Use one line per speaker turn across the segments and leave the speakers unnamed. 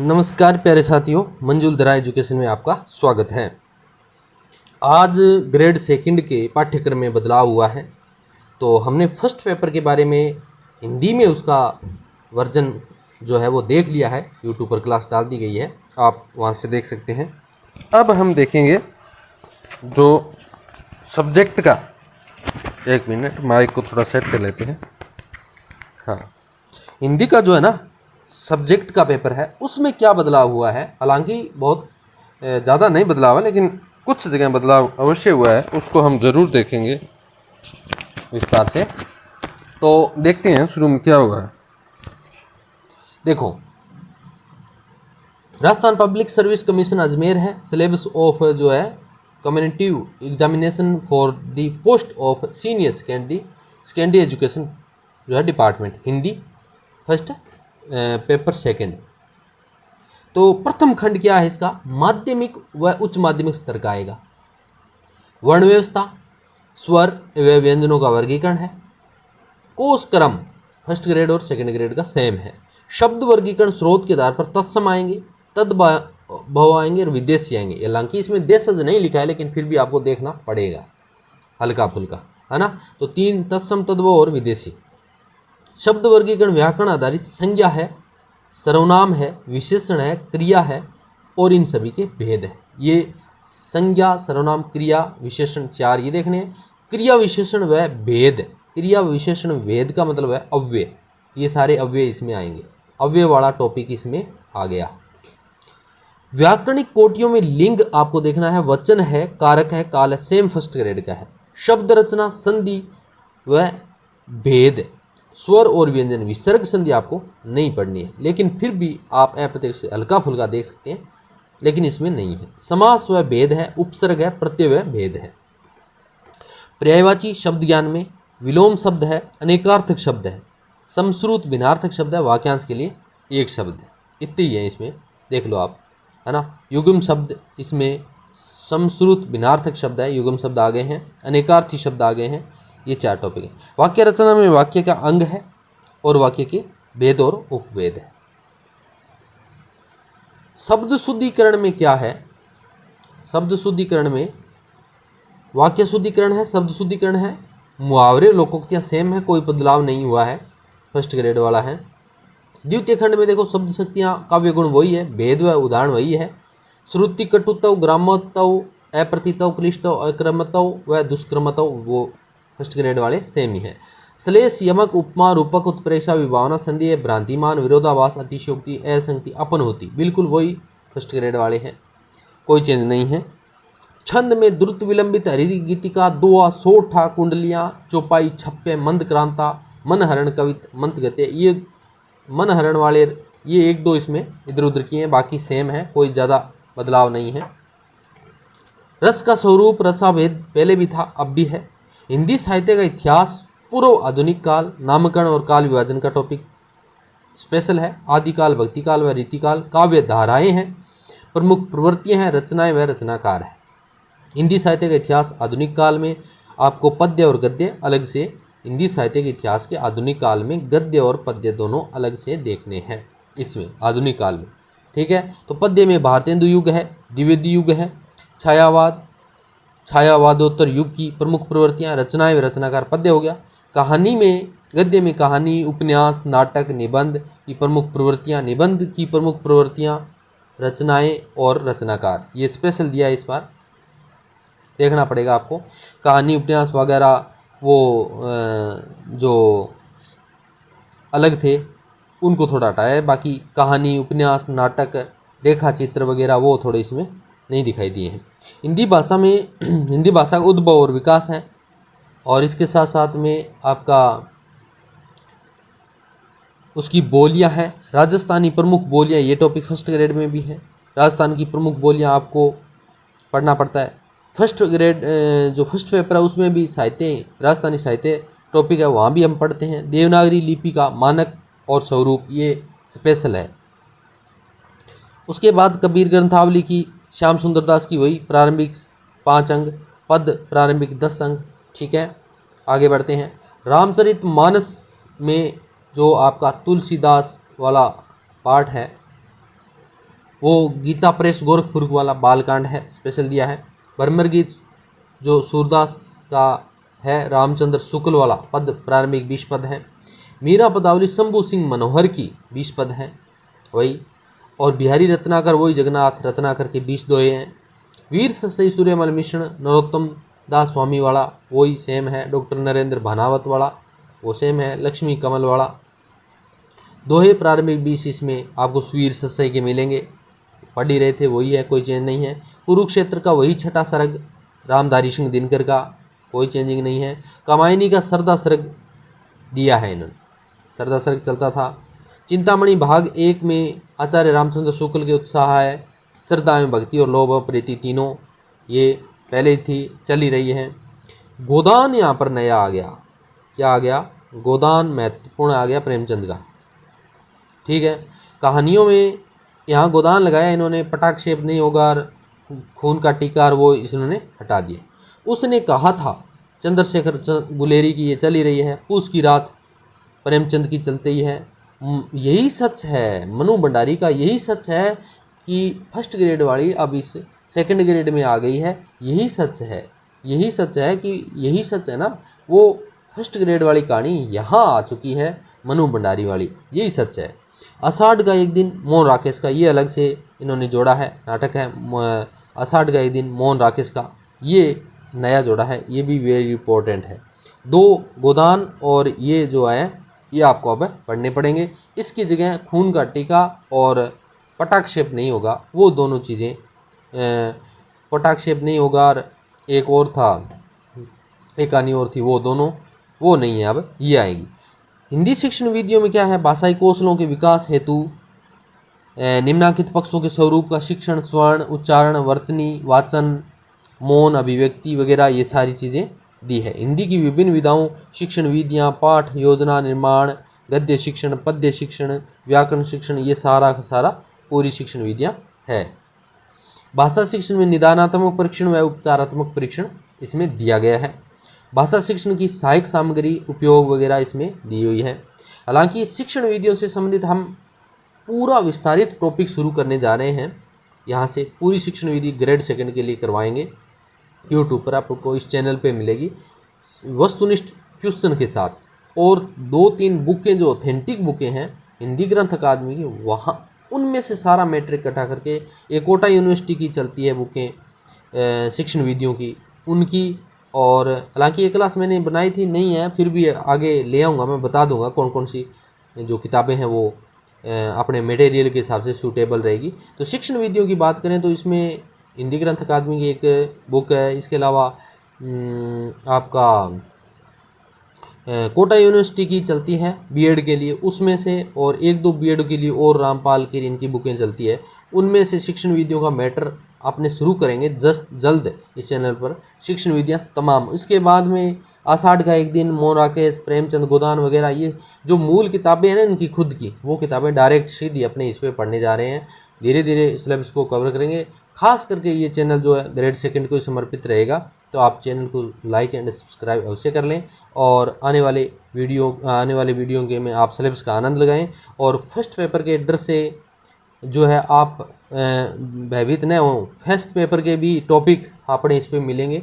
नमस्कार प्यारे साथियों, मंजुल दरा एजुकेशन में आपका स्वागत है। आज ग्रेड सेकंड के पाठ्यक्रम में बदलाव हुआ है, तो हमने फर्स्ट पेपर के बारे में हिंदी में उसका वर्जन जो है वो देख लिया है। यूट्यूब पर क्लास डाल दी गई है, आप वहाँ से देख सकते हैं। अब हम देखेंगे जो सब्जेक्ट का, एक मिनट माइक को थोड़ा सेट कर लेते हैं। हाँ, हिंदी का जो है ना सब्जेक्ट का पेपर है, उसमें क्या बदलाव हुआ है। हालांकि बहुत ज़्यादा नहीं बदलाव है, लेकिन कुछ जगह बदलाव अवश्य हुआ है, उसको हम ज़रूर देखेंगे विस्तार से। तो देखते हैं शुरू में क्या हुआ है। देखो, Rajasthan public service commission Ajmer है। सिलेबस ऑफ जो है competitive examination for the post of senior secondary education जो है department, Hindi first paper second. तो प्रथम खंड क्या है इसका, माध्यमिक व उच्च माध्यमिक स्तर का आएगा। वर्ण व्यवस्था, स्वर व व्यंजनों का वर्गीकरण है। कोष क्रम फर्स्ट ग्रेड और सेकंड ग्रेड का सेम है। शब्द वर्गीकरण स्रोत के आधार पर तत्सम आएंगे, तद्भव आएंगे और विदेशी आएंगे। हालांकि इसमें देशज नहीं लिखा है, लेकिन फिर भी आपको देखना पड़ेगा, हल्का फुल्का है ना। तो 3 तत्सम, तद्भव और विदेशी। शब्द वर्गीकरण व्याकरण आधारित संज्ञा है, सर्वनाम है, विशेषण है, क्रिया है और इन सभी के भेद है। ये संज्ञा, सर्वनाम, क्रिया, विशेषण 4 ये देखने हैं। क्रिया विशेषण व भेद, क्रिया विशेषण भेद का मतलब है अव्यय। ये सारे अव्यय इसमें आएंगे, अव्यय वाला टॉपिक इसमें आ गया। व्याकरणिक कोटियों में लिंग आपको देखना है, वचन है, कारक है, काल है, सेम फर्स्ट ग्रेड का है। शब्द रचना, संधि व भेद, स्वर और व्यंजन, विसर्ग संधि आपको नहीं पढ़नी है, लेकिन फिर भी आप अप्रत्यक्ष से हल्का फुल्का देख सकते हैं, लेकिन इसमें नहीं है। समास व भेद है, उपसर्ग है, प्रत्यय व भेद है। पर्यायवाची शब्द ज्ञान में विलोम शब्द है, अनेकार्थक शब्द है, समश्रुत भिन्नार्थक शब्द है, वाक्यांश के लिए एक शब्द है। इतने ही है इसमें, देख लो आप, है ना। युग्म शब्द, इसमें समश्रुत भिन्नार्थक शब्द है, युग्म शब्द आ गए हैं, अनेकार्थी शब्द आ गए हैं। ये 4 टॉपिक है। वाक्य रचना में वाक्य का अंग है और वाक्य के भेद और उपभेद है। शब्द शुद्धिकरण में क्या है, शब्द शुद्धिकरण में वाक्य शुद्धिकरण है, शब्द शुद्धिकरण है, मुहावरे लोकोक्तियां सेम है, कोई बदलाव नहीं हुआ है, फर्स्ट ग्रेड वाला है। द्वितीय खंड में देखो, शब्द शक्तियाँ, काव्य गुण वही है, भेद व उदाहरण वही है। श्रुति कटुत्व, ग्रामत्व, अप्रतित्व, क्लिष्टव, अक्रमत्व व दुष्क्रमत्व वो फर्स्ट ग्रेड वाले सेम ही है। श्लेष, यमक, उपमा, रूपक, उत्प्रेक्षा, विभावना, संधि, भ्रांतिमान, विरोधाभास, अतिशयोक्ति, असंगति, अपन होती, बिल्कुल वही फर्स्ट ग्रेड वाले हैं, कोई चेंज नहीं है। छंद में द्रुत विलंबित, हरि गीतिका, दोहा, सोठा, कुंडलियाँ, चौपाई, छप्पे, मंद क्रांता, मनहरण, कवित, मंत्रगत्य, ये मनहरण वाले ये 1-2 इसमें इधर उधर किए हैं, बाकी सेम है, कोई ज़्यादा बदलाव नहीं है। रस का स्वरूप, रसाभेद पहले भी था, अब भी है। हिंदी साहित्य का इतिहास, पूर्व आधुनिक काल, नामकरण और काल विभाजन का टॉपिक स्पेशल है। आदिकाल, भक्तिकाल व रीतिकाल, काव्य धाराएं हैं, प्रमुख प्रवृत्तियां हैं, रचनाएं व रचनाकार है। हिंदी साहित्य का इतिहास आधुनिक काल में आपको पद्य और गद्य अलग से, हिंदी साहित्य के इतिहास के आधुनिक काल में गद्य और पद्य दोनों अलग से देखने हैं इसमें आधुनिक काल में, ठीक है। तो पद्य में भारतेंदु युग है, द्विवेदी युग है, छायावाद, छायावादोत्तर युग की प्रमुख प्रवृत्तियाँ, रचनाएं व रचनाकार, पद्य हो गया। कहानी में, गद्य में कहानी, उपन्यास, नाटक, निबंध की प्रमुख प्रवृत्तियाँ, निबंध की प्रमुख प्रवृत्तियाँ, रचनाएं और रचनाकार, ये स्पेशल दिया है, इस बार देखना पड़ेगा आपको। कहानी, उपन्यास वगैरह वो जो अलग थे उनको थोड़ा हटाया है, बाकी कहानी, उपन्यास, नाटक, रेखा चित्र वगैरह वो थोड़े इसमें नहीं दिखाई दिए हैं। हिंदी भाषा में हिंदी भाषा का उद्भव और विकास है, और इसके साथ साथ में आपका उसकी बोलियां हैं। राजस्थानी प्रमुख बोलियां, ये टॉपिक फर्स्ट ग्रेड में भी है। राजस्थान की प्रमुख बोलियां आपको पढ़ना पड़ता है। फर्स्ट ग्रेड जो फर्स्ट पेपर है उसमें भी साहित्य, राजस्थानी साहित्य टॉपिक है, वहाँ भी हम पढ़ते हैं। देवनागरी लिपि का मानक और स्वरूप, ये स्पेशल है। उसके बाद कबीर ग्रंथावली की, श्याम सुंदर दास की वही प्रारंभिक 5 अंग, पद प्रारंभिक 10 अंग, ठीक है। आगे बढ़ते हैं। रामचरित मानस में जो आपका तुलसीदास वाला पार्ट है, वो गीता प्रेस गोरखपुर वाला बालकांड है, स्पेशल दिया है। भ्रमर गीत जो सूरदास का है, रामचंद्र शुक्ल वाला पद प्रारंभिक 20 पद है। मीरा पदावली शंभू सिंह मनोहर की 20 पद हैं वही, और बिहारी रत्नाकर वही जगन्नाथ रत्नाकर के 20 दोहे हैं। वीर ससई सूर्यमल मिश्र नरोत्तम दास स्वामी वाला वही सेम है। डॉक्टर नरेंद्र भानावत वाला वो सेम है। लक्ष्मी कमल वाला दोहे प्रारंभिक 20 इसमें आपको वीर ससई के मिलेंगे, पढ़ ही रहे थे वही है, कोई चेंज नहीं है। कुरुक्षेत्र का वही छठा सर्ग रामधारी सिंह दिनकर का, कोई चेंजिंग नहीं है। कामायनी का सरदा सर्ग दिया है इन्होंने, सरदा सर्ग चलता था। चिंतामणि भाग 1 में आचार्य रामचंद्र शुक्ल के उत्साह है, श्रद्धा में भक्ति और लोभ प्रीति तीनों ये पहले थी, चल ही रही है। गोदान यहाँ पर नया आ गया, क्या आ गया? गोदान महत्वपूर्ण आ गया प्रेमचंद का, ठीक है। कहानियों में यहाँ गोदान लगाया इन्होंने, पटाक्षेप नहीं होगा, खून का टीका वो इन्होंने हटा दिया। उसने कहा था चंद्रशेखर गुलेरी की ये चल ही रही है। पूस की रात प्रेमचंद की चलते ही है। यही सच है मनु भंडारी का, यही सच है कि फर्स्ट ग्रेड वाली अब इस सेकंड ग्रेड में आ गई है। यही सच है, यही सच है कि यही सच है ना, वो फर्स्ट ग्रेड वाली कहानी यहाँ आ चुकी है मनु भंडारी वाली, यही सच है। आषाढ़ का एक दिन मोहन राकेश का, ये अलग से इन्होंने जोड़ा है, नाटक है आषाढ़ का एक दिन मोहन राकेश का, ये नया जोड़ा है, ये भी वेरी इंपॉर्टेंट है। 2 गोदान और ये जो है ये आपको अब पढ़ने पड़ेंगे। इसकी जगह खून का टीका और पटाक्षेप नहीं होगा, वो दोनों चीज़ें, पटाक्षेप नहीं होगा और एक और था, एक कहानी और थी, वो दोनों वो नहीं है, अब ये आएगी। हिंदी शिक्षण विधियों में क्या है? भाषाई कौशलों के विकास हेतु निम्नलिखित पक्षों के स्वरूप का शिक्षण, स्वर्ण, उच्चारण, वर्तनी, वाचन, मौन, अभिव्यक्ति वगैरह ये सारी चीज़ें दी है। हिंदी की विभिन्न विधाओं, शिक्षण विधियाँ, पाठ योजना निर्माण, गद्य शिक्षण, पद्य शिक्षण, व्याकरण शिक्षण, ये सारा का सारा पूरी शिक्षण विधियाँ है। भाषा शिक्षण में निदानात्मक परीक्षण व उपचारात्मक परीक्षण इसमें दिया गया है। भाषा शिक्षण की सहायक सामग्री उपयोग वगैरह इसमें दी हुई है। हालांकि शिक्षण विधियों से संबंधित हम पूरा विस्तारित टॉपिक शुरू करने जा रहे हैं। यहाँ से पूरी शिक्षण विधि ग्रेड 2 के लिए करवाएंगे, यूट्यूब पर आपको इस चैनल पे मिलेगी वस्तुनिष्ठ क्वेश्चन के साथ, और 2-3 बुकें जो ऑथेंटिक बुकें हैं हिंदी ग्रंथ अकादमी की, वहाँ उनमें से सारा मैट्रिक इकट्ठा करके, एक कोटा यूनिवर्सिटी की चलती है बुकें शिक्षण विधियों की, उनकी, और हालांकि ये क्लास मैंने बनाई थी नहीं है, फिर भी आगे ले आऊँगा, मैं बता दूंगा कौन कौन सी जो किताबें हैं वो अपने मटेरियल के हिसाब से सूटेबल रहेगी। तो शिक्षण विधियों की बात करें तो इसमें हिंदी ग्रंथ अकादमी की एक बुक है, इसके अलावा आपका कोटा यूनिवर्सिटी की चलती है बीएड के लिए, उसमें से, और 1-2 बीएड के लिए और रामपाल की इनकी बुकें चलती है, उनमें से शिक्षण विधियों का मैटर आपने शुरू करेंगे जल्द इस चैनल पर, शिक्षण विधियाँ तमाम। इसके बाद में आषाढ़ का एक दिन, मोहन राकेश, प्रेमचंद, गोदान वगैरह, ये जो मूल किताबें हैं ना इनकी खुद की, वो किताबें डायरेक्ट सीधी अपने इस पर पढ़ने जा रहे हैं। धीरे धीरे सिलेबस को कवर करेंगे। खास करके ये चैनल जो है ग्रेड 2 को समर्पित रहेगा, तो आप चैनल को लाइक एंड सब्सक्राइब अवश्य कर लें, और आने वाले वीडियो के में आप सिलेबस का आनंद लगाएं। और फर्स्ट पेपर के डर से जो है आप भयभीत न हो, फर्स्ट पेपर के भी टॉपिक अपने इस पे मिलेंगे।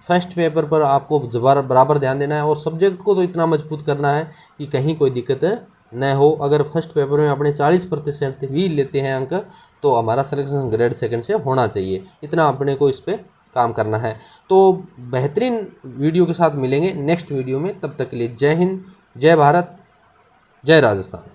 फर्स्ट पेपर पर आपको बराबर ध्यान देना है, और सब्जेक्ट को तो इतना मजबूत करना है कि कहीं कोई दिक्कत न हो। अगर फर्स्ट पेपर में अपने 40% भी लेते हैं अंक, तो हमारा सिलेक्शन ग्रेड 2 से होना चाहिए, इतना अपने को इस पर काम करना है। तो बेहतरीन वीडियो के साथ मिलेंगे नेक्स्ट वीडियो में, तब तक के लिए जय हिंद, जय भारत, जय राजस्थान।